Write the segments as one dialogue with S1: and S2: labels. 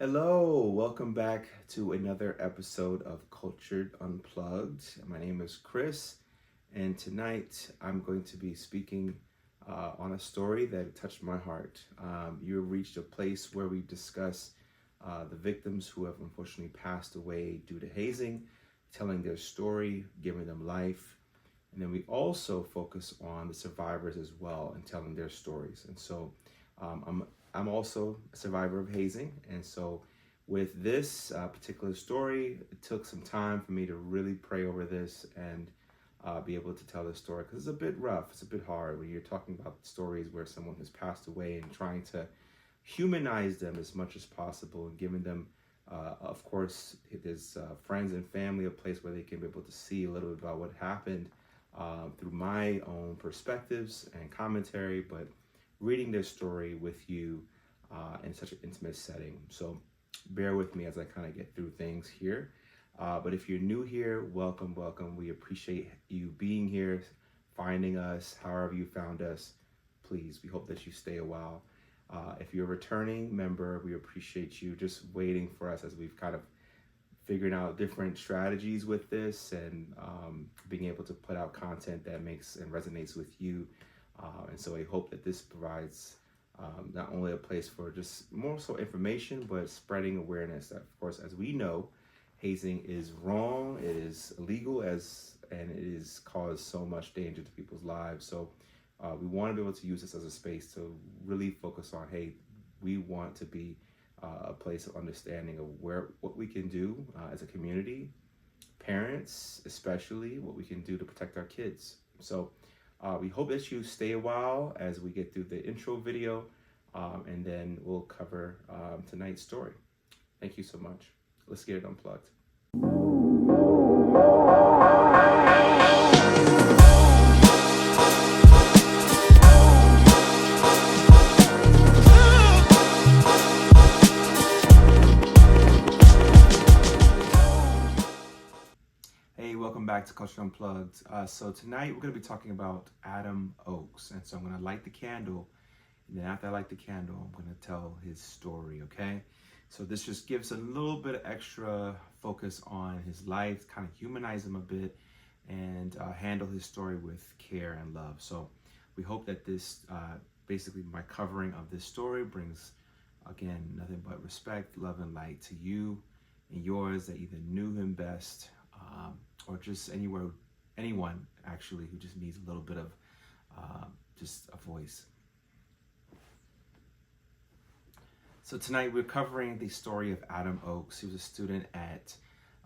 S1: Hello, welcome back to another episode of Cultured Unplugged. My name is Chris, and tonight I'm going to be speaking on a story that touched my heart. You have reached a place where we discuss the victims who have unfortunately passed away due to hazing, telling their story, giving them life, and then we also focus on the survivors as well and telling their stories. And so I'm also a survivor of hazing, and so with this particular story, it took some time for me to really pray over this and be able to tell this story, because it's a bit rough, it's a bit hard when you're talking about stories where someone has passed away and trying to humanize them as much as possible and giving them, of course, his friends and family a place where they can be able to see a little bit about what happened through my own perspectives and commentary, but reading their story with you in such an intimate setting. So bear with me as I kind of get through things here. But if you're new here, welcome. We appreciate you being here, finding us, however you found us. Please, we hope that you stay a while. If you're a returning member, we appreciate you just waiting for us as we've kind of figured out different strategies with this and being able to put out content that makes and resonates with you. And so I hope that this provides not only a place for just more so information, but spreading awareness that, of course, as we know, hazing is wrong, it is illegal, and it is caused so much danger to people's lives. So we want to be able to use this as a space to really focus on, hey, we want to be a place of understanding of what we can do as a community, parents especially, what we can do to protect our kids. So we hope that you stay a while as we get through the intro video, and then we'll cover tonight's story. Thank you so much. Let's get it unplugged. Hey, welcome back to Culture Unplugged. So tonight we're going to be talking about Adam Oakes. And so I'm going to light the candle. And then after I light the candle, I'm going to tell his story, okay? So this just gives a little bit of extra focus on his life, kind of humanize him a bit, and handle his story with care and love. So we hope that this, basically my covering of this story brings, again, nothing but respect, love, and light to you and yours that either knew him best, or just anyone actually who just needs a little bit of just a voice. So tonight we're covering the story of Adam Oakes. He was a student at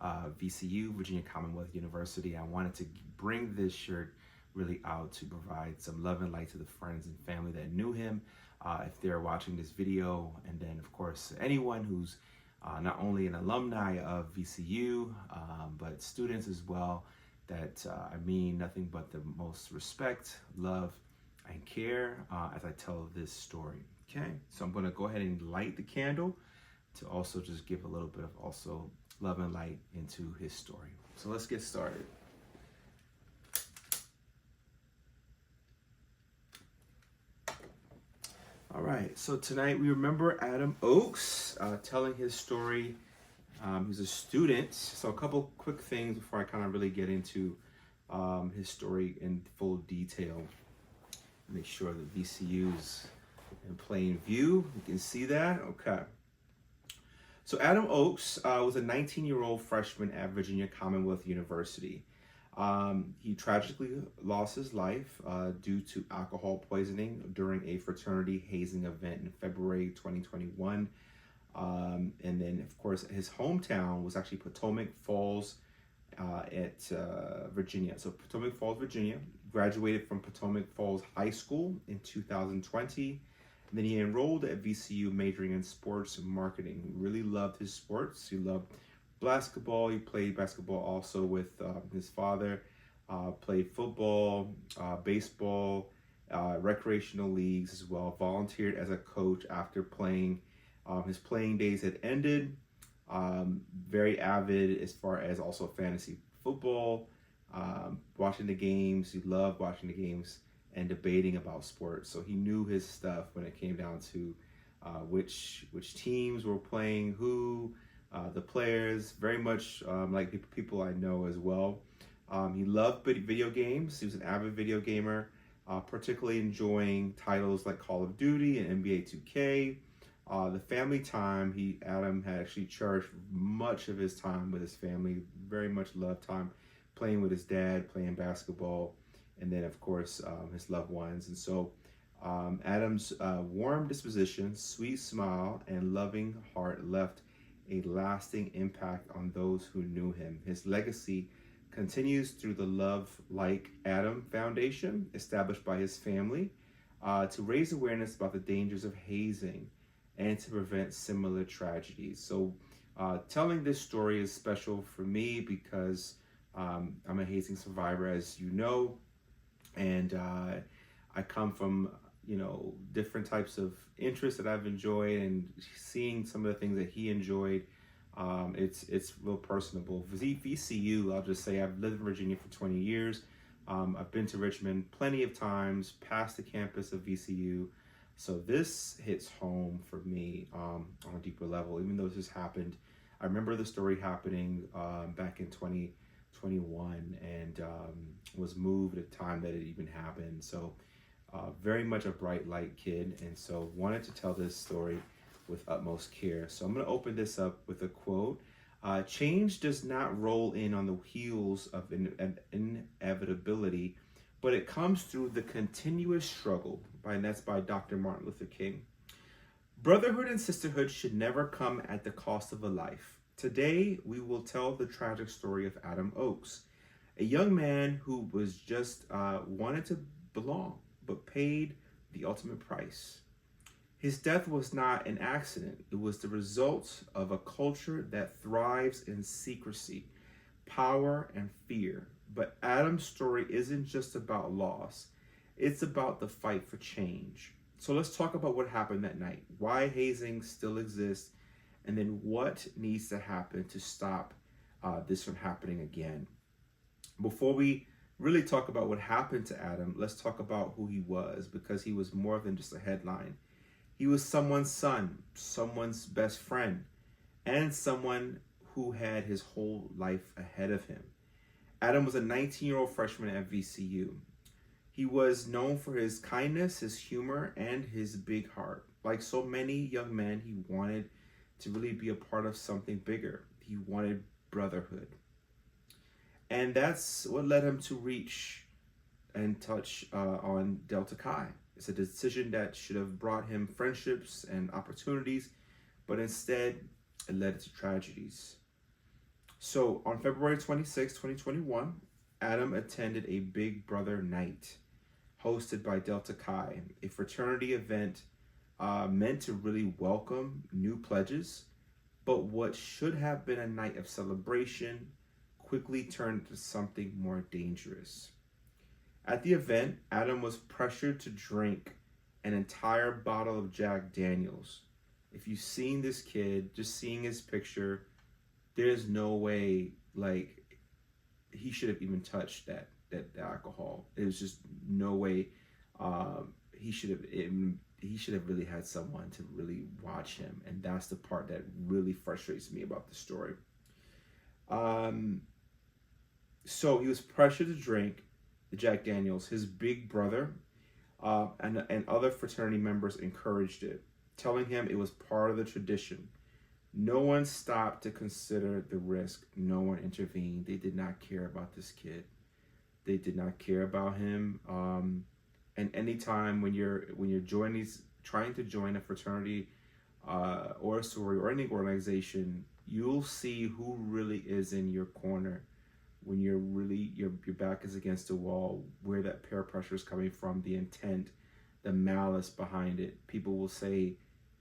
S1: VCU, Virginia Commonwealth University. I wanted to bring this shirt really out to provide some love and light to the friends and family that knew him, if they're watching this video, and then of course anyone who's not only an alumni of VCU, but students as well, that I mean nothing but the most respect, love, and care as I tell this story. Okay, so I'm going to go ahead and light the candle to also just give a little bit of also love and light into his story. So let's get started. All right, so tonight we remember Adam Oakes telling his story. He's a student. So a couple quick things before I kind of really get into his story in full detail. Make sure that VCU's in plain view. You can see that. Okay. So Adam Oakes was a 19-year-old freshman at Virginia Commonwealth University. He tragically lost his life due to alcohol poisoning during a fraternity hazing event in February 2021. And then, of course, his hometown was actually Potomac Falls at Virginia. So Potomac Falls, Virginia. Graduated from Potomac Falls High School in 2020. And then he enrolled at VCU, majoring in sports and marketing. He really loved his sports. He loved basketball. He played basketball also with his father. Played football, baseball, recreational leagues as well. Volunteered as a coach after playing. His playing days had ended. Very avid as far as also fantasy football. Watching the games. He loved watching the games and debating about sports. So he knew his stuff when it came down to which teams were playing who, the players, very much like people I know as well. He loved video games. He was an avid video gamer, particularly enjoying titles like Call of Duty and NBA 2K. The family time, Adam had actually cherished much of his time with his family. Very much loved time playing with his dad, playing basketball, and then of course his loved ones. And so Adam's warm disposition, sweet smile, and loving heart left a lasting impact on those who knew him. His legacy continues through the Love Like Adam Foundation, established by his family, to raise awareness about the dangers of hazing and to prevent similar tragedies. So telling this story is special for me because I'm a hazing survivor, as you know, and I come from different types of interests that I've enjoyed, and seeing some of the things that he enjoyed, it's real personable. VCU, I'll just say I've lived in Virginia for 20 years. I've been to Richmond plenty of times, past the campus of VCU. So this hits home for me on a deeper level, even though this happened. I remember the story happening back in 2021 and was moved at the time that it even happened. So very much a bright light kid, and so wanted to tell this story with utmost care. So I'm going to open this up with a quote. Change does not roll in on the heels of inevitability, but it comes through the continuous struggle, and that's by Dr. Martin Luther King. Brotherhood and sisterhood should never come at the cost of a life. Today, we will tell the tragic story of Adam Oakes, a young man who was just wanted to belong, but paid the ultimate price. His death was not an accident. It was the result of a culture that thrives in secrecy, power, and fear. But Adam's story isn't just about loss. It's about the fight for change. So let's talk about what happened that night, why hazing still exists, and then what needs to happen to stop this from happening again. Before we really talk about what happened to Adam, let's talk about who he was, because he was more than just a headline. He was someone's son, someone's best friend, and someone who had his whole life ahead of him. Adam was a 19-year-old freshman at VCU. He was known for his kindness, his humor, and his big heart. Like so many young men, he wanted to really be a part of something bigger. He wanted brotherhood. And that's what led him to reach and touch on Delta Chi. It's a decision that should have brought him friendships and opportunities, but instead it led to tragedies. So on February 26, 2021, Adam attended a Big Brother night hosted by Delta Chi, a fraternity event meant to really welcome new pledges, but what should have been a night of celebration quickly turned into something more dangerous. At the event, Adam was pressured to drink an entire bottle of Jack Daniels. If you've seen this kid, just seeing his picture, there's no way he should have even touched that alcohol. There's just no way he should have really had someone to really watch him, and that's the part that really frustrates me about the story. So he was pressured to drink the Jack Daniels. His big brother and other fraternity members encouraged it, telling him it was part of the tradition. No one stopped to consider the risk. No one intervened. They did not care about this kid. They did not care about him. And anytime when you're trying to join a fraternity or a sorority or any organization, you'll see who really is in your corner when your back is against the wall, where that peer pressure is coming from, the intent, the malice behind it. People will say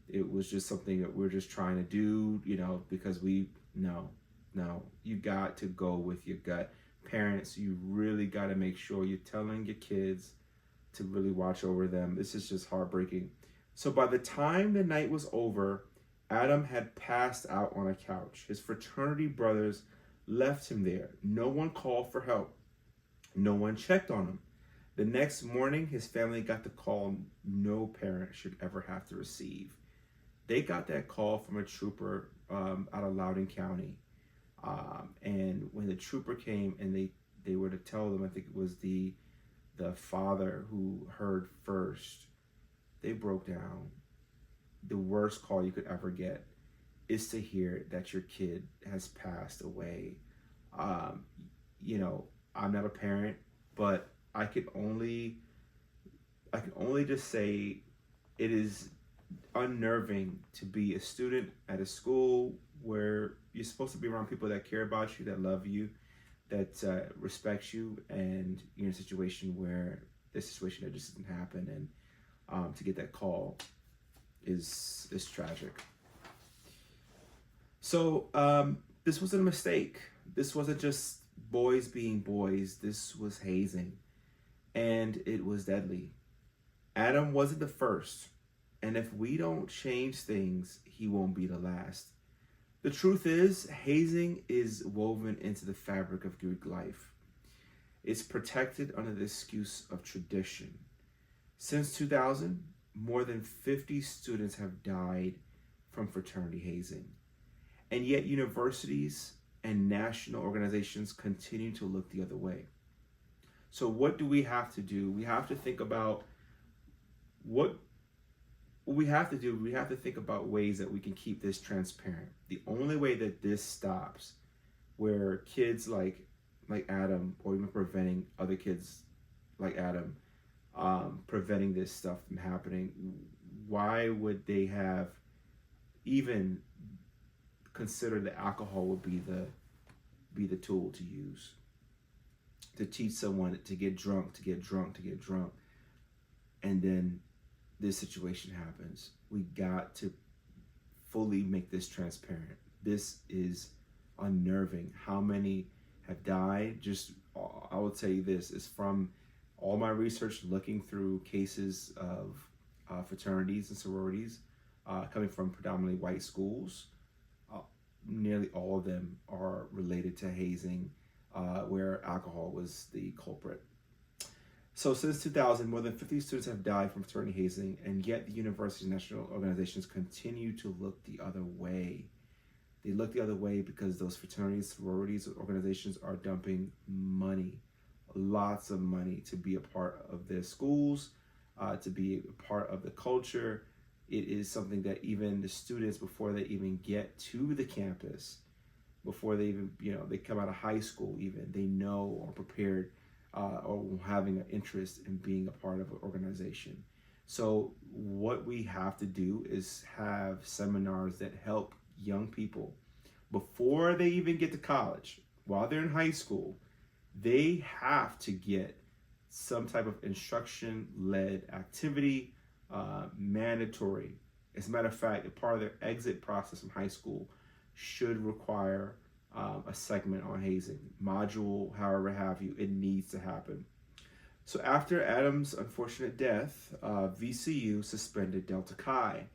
S1: it was just something that we're just trying to do, because no, you got to go with your gut. Parents, you really got to make sure you're telling your kids to really watch over them. This is just heartbreaking. So by the time the night was over, Adam had passed out on a couch. His fraternity brothers left him there. No one called for help. No one checked on him. The next morning, his family got the call no parent should ever have to receive. they got that call from a trooper out of Loudoun County. And when the trooper came and they were to tell them, I think it was the father who heard first, they broke down. The worst call you could ever get is to hear that your kid has passed away. I'm not a parent, but I can only just say it is unnerving to be a student at a school where you're supposed to be around people that care about you, that love you, that respect you, and you're in a situation where this situation that just didn't happen, and to get that call is tragic. So this wasn't a mistake. This wasn't just boys being boys. This was hazing, and it was deadly. Adam wasn't the first, and if we don't change things, he won't be the last. The truth is, hazing is woven into the fabric of Greek life. It's protected under the excuse of tradition. Since 2000, more than 50 students have died from fraternity hazing. And yet universities and national organizations continue to look the other way. So what do we have to do? We have to think about what we have to do. We have to think about ways that we can keep this transparent. The only way that this stops, where kids like Adam, or even preventing other kids like Adam, preventing this stuff from happening, why would they have even considered that alcohol would be the tool to use to teach someone to get drunk, and then this situation happens? We got to fully make this transparent. This is unnerving. How many have died? Just, I will tell you this, is from all my research looking through cases of fraternities and sororities coming from predominantly white schools. Nearly all of them are related to hazing, where alcohol was the culprit. So since 2000, more than 50 students have died from fraternity hazing, and yet the university's national organizations continue to look the other way. They look the other way because those fraternities, sororities, organizations are dumping money, lots of money, to be a part of their schools, to be a part of the culture. It is something that even the students, before they even get to the campus, before they even, they come out of high school even, they know or prepared or having an interest in being a part of an organization. So what we have to do is have seminars that help young people before they even get to college. While they're in high school, they have to get some type of instruction-led activity, mandatory. As a matter of fact, a part of their exit process from high school should require a segment on hazing, module, however have you. It needs to happen. So after Adam's unfortunate death, VCU suspended Delta Chi,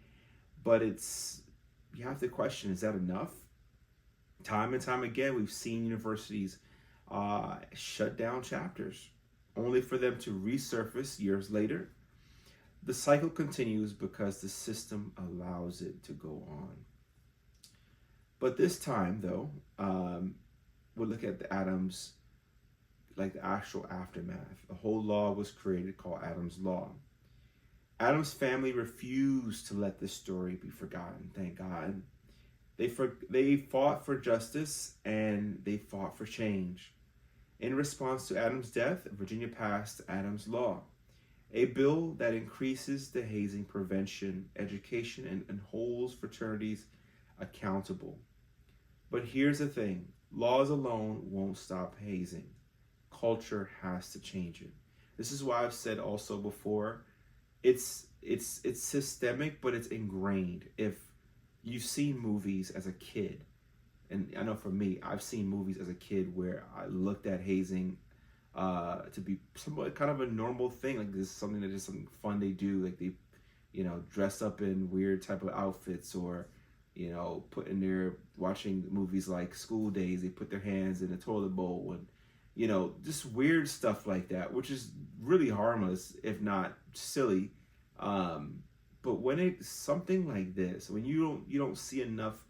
S1: but you have to question, is that enough? Time and time again, we've seen universities shut down chapters, only for them to resurface years later. The cycle continues because the system allows it to go on. But this time, though, we'll look at the Adams, like the actual aftermath. A whole law was created called Adams Law. Adams' family refused to let this story be forgotten, thank God. They fought for justice, and they fought for change. In response to Adams' death, Virginia passed Adams Law, a bill that increases the hazing prevention, education, and holds fraternities accountable. But here's the thing, laws alone won't stop hazing. Culture has to change it. This is why I've said also before, it's systemic, but it's ingrained. If you've seen movies as a kid, and I know for me, I've seen movies as a kid where I looked at hazing to be somewhat kind of a normal thing. Like, this is something that is something fun they do. Like, they, dress up in weird type of outfits, or, put in their, watching movies like School Days, they put their hands in a toilet bowl, and, just weird stuff like that, which is really harmless, if not silly. But when it's something like this, when you don't see enough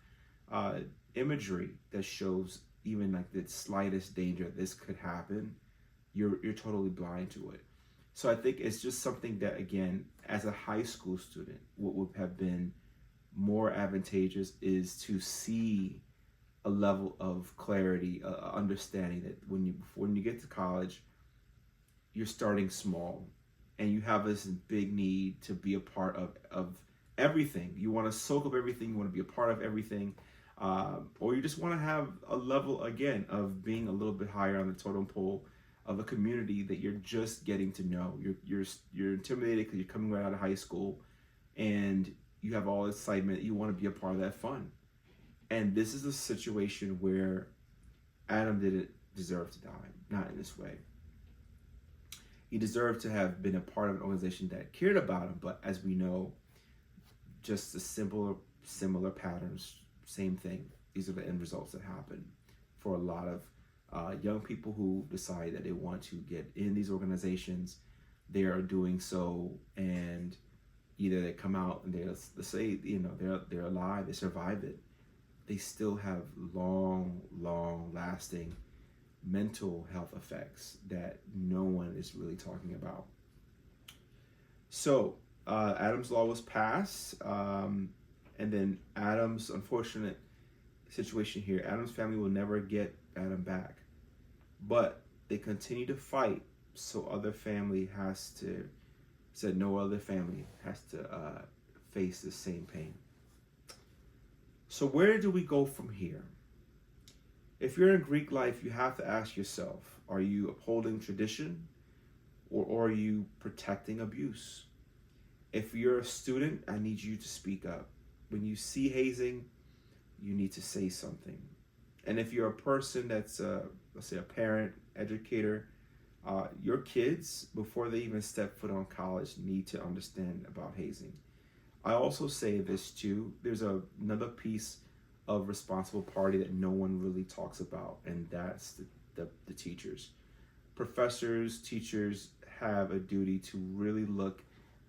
S1: uh, imagery that shows even like the slightest danger this could happen, you're totally blind to it. So I think it's just something that, again, as a high school student, what would have been more advantageous is to see a level of clarity, understanding that when you get to college, you're starting small, and you have this big need to be a part of everything. You want to soak up everything. You want to be a part of everything, or you just want to have a level again of being a little bit higher on the totem pole of a community that you're just getting to know. You're intimidated because you're coming right out of high school, and you have all this excitement. You want to be a part of that fun. And this is a situation where Adam didn't deserve to die, not in this way. He deserved to have been a part of an organization that cared about him, but as we know, just the similar patterns, same thing. These are the end results that happen for a lot of young people who decide that they want to get in these organizations. They are doing so, and either they come out and they say, they're alive, they survived it. They still have long lasting mental health effects that no one is really talking about. So Adam's law was passed, and then Adam's unfortunate situation here, Adam's family will never get Adam back, but they continue to fight, so no other family has to face the same pain. So where do we go from here? If you're in Greek life, you have to ask yourself, are you upholding tradition, or are you protecting abuse? If you're a student, I need you to speak up. When you see hazing, you need to say something. And if you're a person that's, let's say, a parent, educator, your kids, before they even step foot on college, need to understand about hazing. I also say this too, there's another piece of responsible party that no one really talks about, and that's the teachers. Professors, teachers have a duty to really look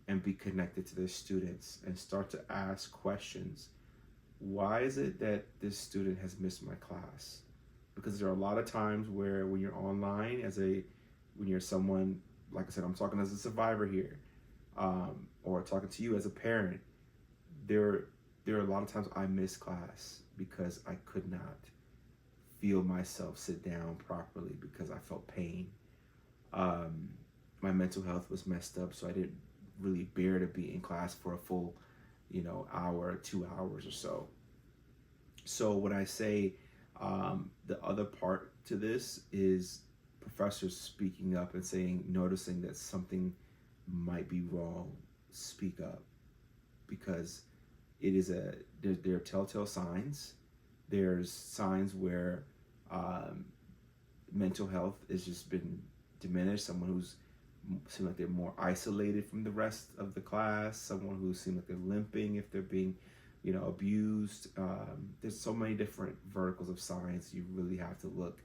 S1: and be connected to their students and start to ask questions. Why is it that this student has missed my class? Because there are a lot of times where when you're online when you're someone, like I said, I'm talking as a survivor here, or talking to you as a parent, there are a lot of times I miss class because I could not feel myself sit down properly because I felt pain. My mental health was messed up, so I didn't really bear to be in class for a full, hour, 2 hours or so. So when I say the other part to this is professors speaking up and noticing that something might be wrong, speak up, because it is there are telltale signs. There's signs where mental health has just been diminished. Someone who's seems like they're more isolated from the rest of the class. Someone who seems like they're limping if they're being, abused. There's so many different verticals of signs you really have to look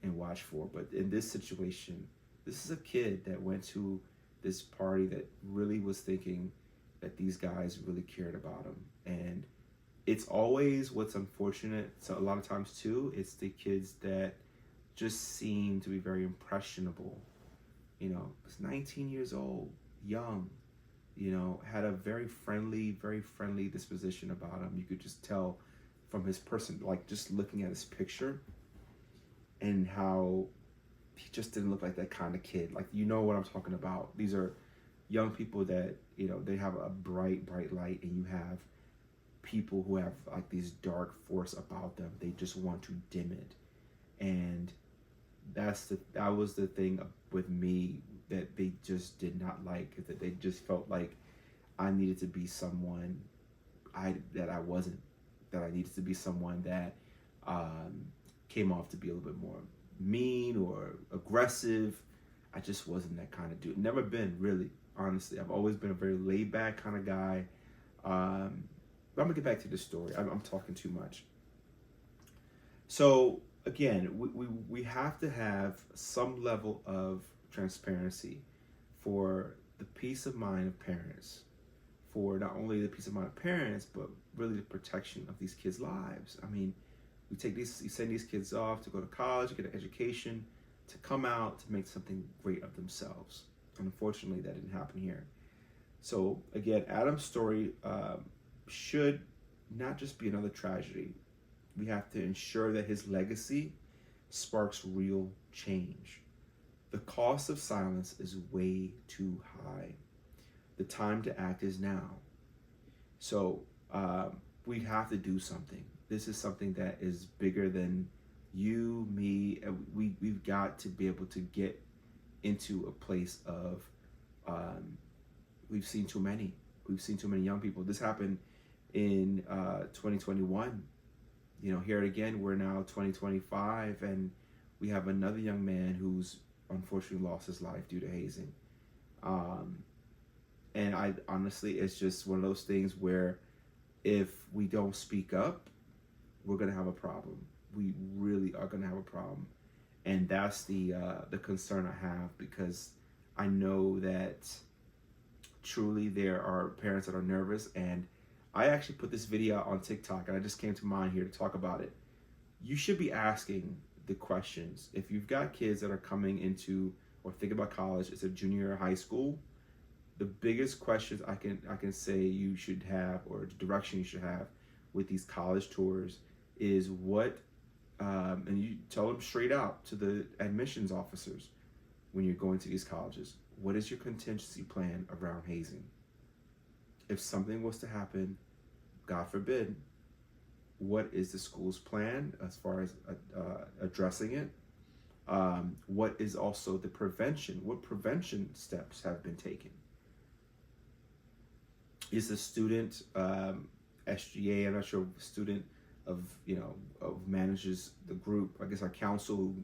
S1: and watch for. But in this situation, this is a kid that went to this party that really was thinking that these guys really cared about him. And it's always what's unfortunate. So a lot of times too, it's the kids that just seem to be very impressionable. Was 19 years old, young, had a very friendly disposition about him. You could just tell from his person, like just looking at his picture, and how he just didn't look like that kind of kid. Like, what I'm talking about. These are young people that, they have a bright light, and you have people who have like these dark force about them. They just want to dim it. And that was the thing with me that they just did not like, that they just felt like I needed to be someone that I wasn't, that I needed to be someone that came off to be a little bit more mean or aggressive. I just wasn't that kind of dude. Never been, really, honestly. I've always been a very laid back kind of guy. But I'm gonna get back to the story. I'm talking too much. So again, we have to have some level of transparency for the peace of mind of parents, for not only the peace of mind of parents, but really the protection of these kids' lives. I mean, you send these kids off to go to college, to get an education, to come out to make something great of themselves. And unfortunately, that didn't happen here. So again, Adam's story should not just be another tragedy. We have to ensure that his legacy sparks real change. The cost of silence is way too high. The time to act is now. So we have to do something. This is something that is bigger than you, me. We've got to be able to get into a place of we've seen too many. We've seen too many young people. This happened in 2021. You know, here again, we're now 2025, and we have another young man who's unfortunately lost his life due to hazing. And I honestly, it's just one of those things where if we don't speak up, we're gonna have a problem. We really are gonna have a problem, and that's the concern I have, because I know that truly there are parents that are nervous. And I actually put this video on TikTok, and I just came to mind here to talk about it. You should be asking the questions. If you've got kids that are coming into or thinking about college, it's a junior or high school, the biggest questions I can say you should have, or the direction you should have with these college tours, is what, and you tell them straight out to the admissions officers when you're going to these colleges, what is your contingency plan around hazing? If something was to happen, God forbid, what is the school's plan as far as addressing it? What is also the prevention? What prevention steps have been taken? Is the student SGA? I'm not sure. Student of manages the group. I guess our council who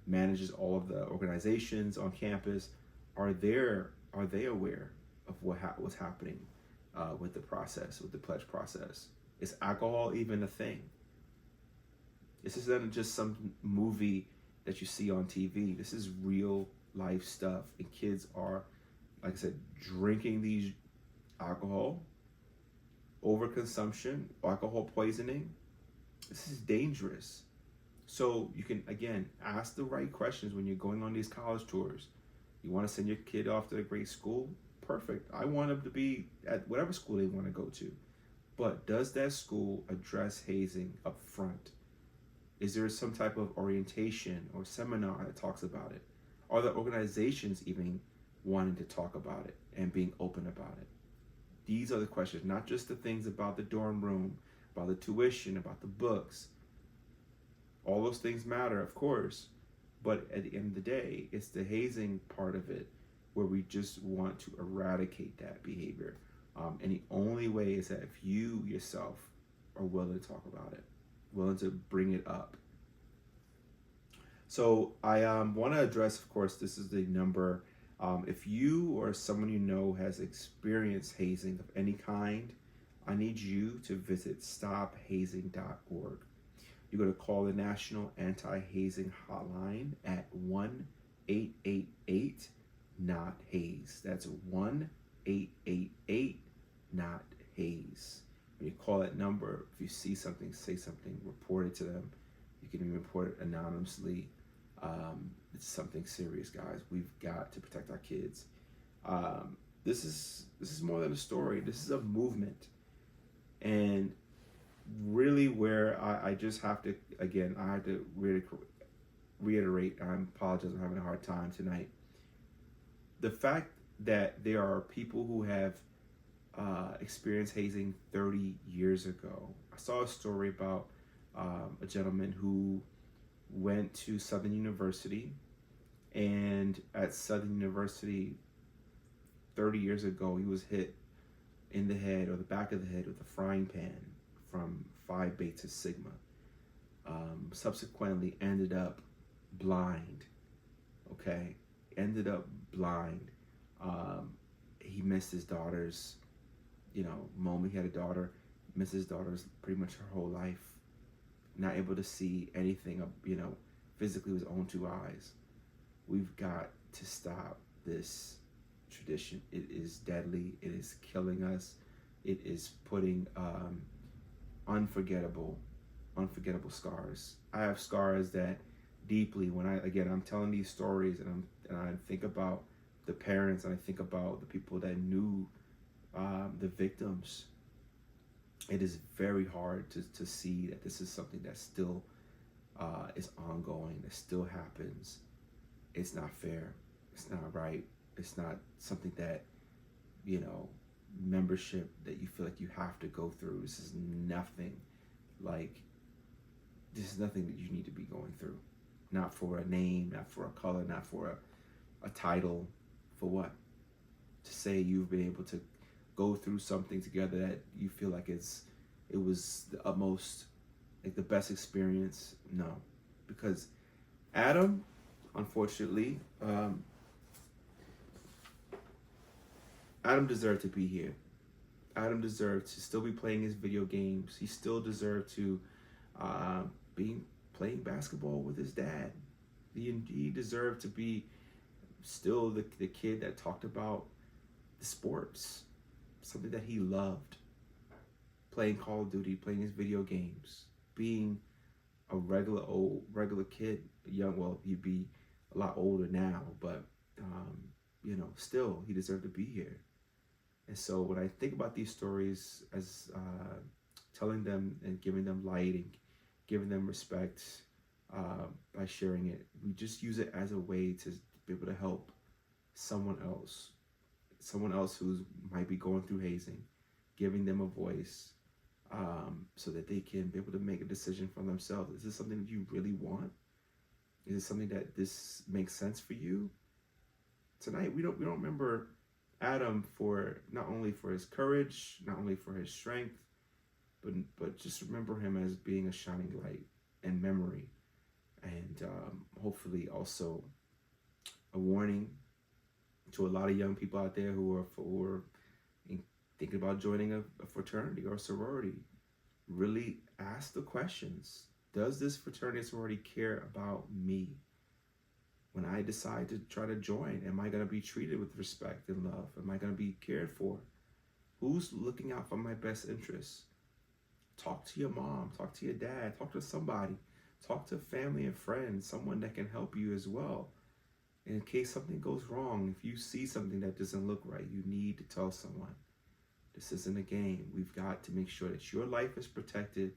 S1: manages all of the organizations on campus. Are they aware of what's happening with the process, with the pledge process? Is alcohol even a thing? This isn't just some movie that you see on TV. This is real life stuff, and kids are, like I said, drinking these alcohol, overconsumption, alcohol poisoning. This is dangerous. So you can, again, ask the right questions when you're going on these college tours. You want to send your kid off to a great school? Perfect. I want them to be at whatever school they want to go to. But does that school address hazing up front? Is there some type of orientation or seminar that talks about it? Are the organizations even wanting to talk about it and being open about it? These are the questions, not just the things about the dorm room, about the tuition, about the books. All those things matter, of course, but at the end of the day, it's the hazing part of it where we just want to eradicate that behavior. And the only way is that if you yourself are willing to talk about it, willing to bring it up. So I want to address, of course, this is the number. If you or someone you know has experienced hazing of any kind, I need you to visit stophazing.org. You're going to call the National Anti-Hazing Hotline at 1-888-NOT-HAZE. That's 1-888-NOT-HAZE. When you call that number, if you see something, say something, report it to them. You can even report it anonymously. It's something serious, guys. We've got to protect our kids. This is more than a story. This is a movement. And really where I just have to, again, I have to reiterate, I apologize, I'm having a hard time tonight. The fact that there are people who have experienced hazing 30 years ago. I saw a story about a gentleman who went to Southern University, and at Southern University 30 years ago, he was hit in the head or the back of the head with a frying pan from Phi Beta Sigma. Subsequently ended up blind. Okay, ended up blind. He missed his daughter's, moment. He had a daughter, missed his daughter's pretty much her whole life. Not able to see anything, physically with his own two eyes. We've got to stop this tradition. It is deadly. It is killing us. It is putting unforgettable scars. I have scars that deeply, when I'm telling these stories, and I think about the parents, and I think about the people that knew the victims. It is very hard to see that this is something that still is ongoing, that still happens. It's not fair. It's not right. It's not something that, membership that you feel like you have to go through. This is nothing that you need to be going through. Not for a name, not for a color, not for a title. For what? To say you've been able to go through something together that you feel like it was the utmost, like the best experience. No, because Adam, unfortunately, Adam deserved to be here. Adam deserved to still be playing his video games. He still deserved to be playing basketball with his dad. He deserved to be still the kid that talked about the sports, something that he loved. Playing Call of Duty, playing his video games, being a regular kid, he'd be a lot older now, but still he deserved to be here. And so when I think about these stories, as telling them and giving them light and giving them respect by sharing it, we just use it as a way to be able to help someone else who might be going through hazing, giving them a voice, so that they can be able to make a decision for themselves. Is this something that you really want? Is it something that this makes sense for you? Tonight, we don't remember Adam for not only for his courage, not only for his strength, but just remember him as being a shining light and memory, and hopefully also a warning to a lot of young people out there who are thinking about joining a fraternity or a sorority. Really ask the questions. Does this fraternity or sorority care about me? When I decide to try to join, am I going to be treated with respect and love? Am I going to be cared for? Who's looking out for my best interests? Talk to your mom, talk to your dad, talk to somebody, talk to family and friends, someone that can help you as well. In case something goes wrong, if you see something that doesn't look right, you need to tell someone. This isn't a game. We've got to make sure that your life is protected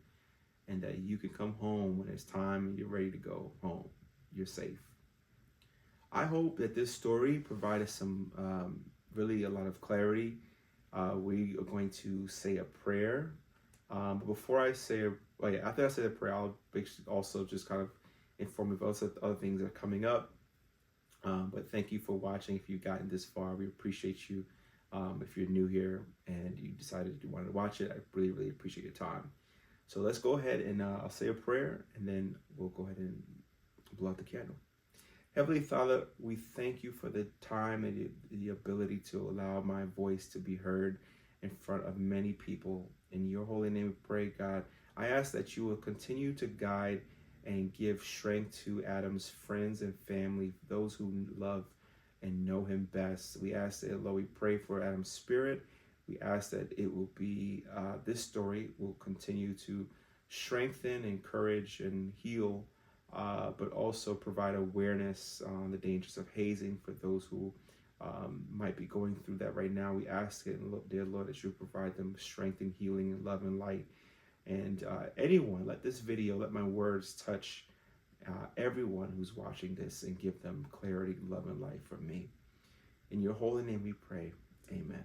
S1: and that you can come home when it's time and you're ready to go home. You're safe. I hope that this story provided some really a lot of clarity. We are going to say a prayer. But before I say, after I say the prayer, I'll also just kind of inform you about other things that are coming up. But thank you for watching. If you've gotten this far, we appreciate you. If you're new here and you decided you wanted to watch it, I really, really appreciate your time. So let's go ahead and I'll say a prayer, and then we'll go ahead and blow out the candle. Heavenly Father, we thank you for the time and the ability to allow my voice to be heard in front of many people. In your holy name we pray, God. I ask that you will continue to guide and give strength to Adam's friends and family, those who love and know him best. We ask that, Lord, we pray for Adam's spirit. We ask that it will be, this story will continue to strengthen, encourage, and heal, but also provide awareness on the dangers of hazing for those who might be going through that right now. We ask it, dear Lord, that you provide them strength and healing and love and light. And anyone, let this video, let my words touch everyone who's watching this and give them clarity, love, and light from me. In your holy name we pray. Amen.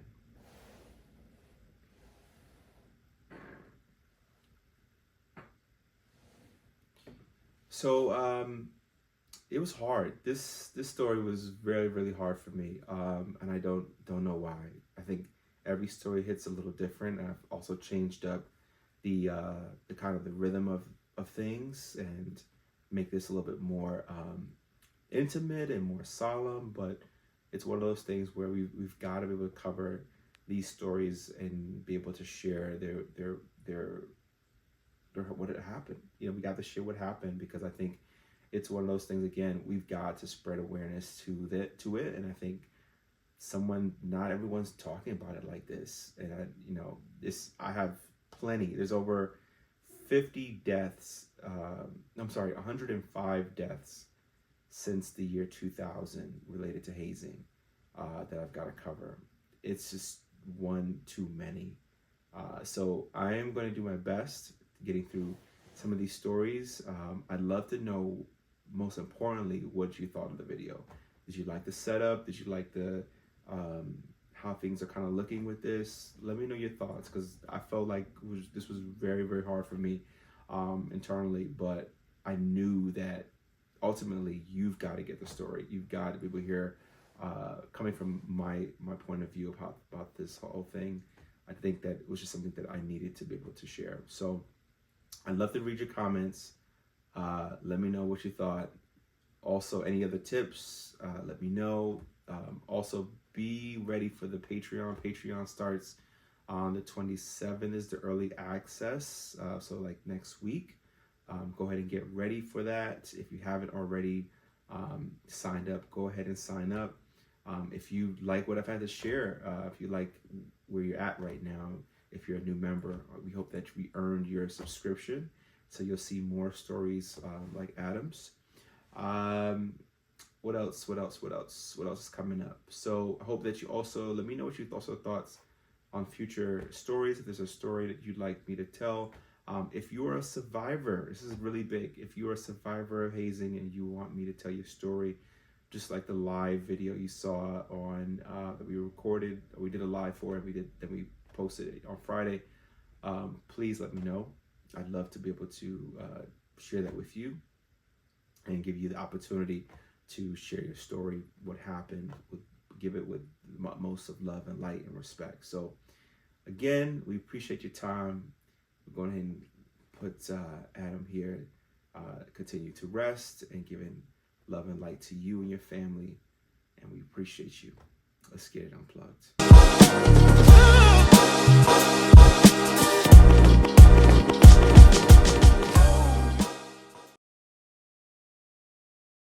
S1: So it was hard. This story was really, really hard for me, and I don't know why. I think every story hits a little different, and I've also changed up the kind of the rhythm of things and make this a little bit more intimate and more solemn. But it's one of those things where we've got to be able to cover these stories and be able to share their what had happened. We got to share what happened, because I think it's one of those things, again, we've got to spread awareness to it. And I think not everyone's talking about it like this. And I have plenty. There's over 50 deaths. 105 deaths since the year 2000 related to hazing that I've got to cover. It's just one too many. So I am going to do my best getting through some of these stories. I'd love to know, most importantly, what you thought of the video. Did you like the setup? Did you like the how things are kind of looking with this? Let me know your thoughts, because I felt like this was very, very hard for me internally, but I knew that ultimately you've got to get the story. You've got to be able to hear coming from my point of view about this whole thing. I think that it was just something that I needed to be able to share. So I'd love to read your comments. Let me know what you thought. Also, any other tips, let me know. Also, be ready for the Patreon. Patreon starts on the 27th is the early access. So like next week. Go ahead and get ready for that. If you haven't already signed up, go ahead and sign up. If you like what I've had to share, if you like where you're at right now, if you're a new member, we hope that we earned your subscription, so you'll see more stories like Adam's. What else is coming up? So I hope that you also let me know what you also thoughts on future stories. If there's a story that you'd like me to tell, if you're a survivor, this is really big. If you're a survivor of hazing and you want me to tell your story, just like the live video you saw on that we recorded, we did a live for it. Then we posted it on Friday. Please let me know. I'd love to be able to share that with you and give you the opportunity to share your story, what happened, give it with most of love and light and respect. So again, we appreciate your time. We're going ahead and put Adam here, continue to rest and giving love and light to you and your family. And we appreciate you. Let's get it unplugged.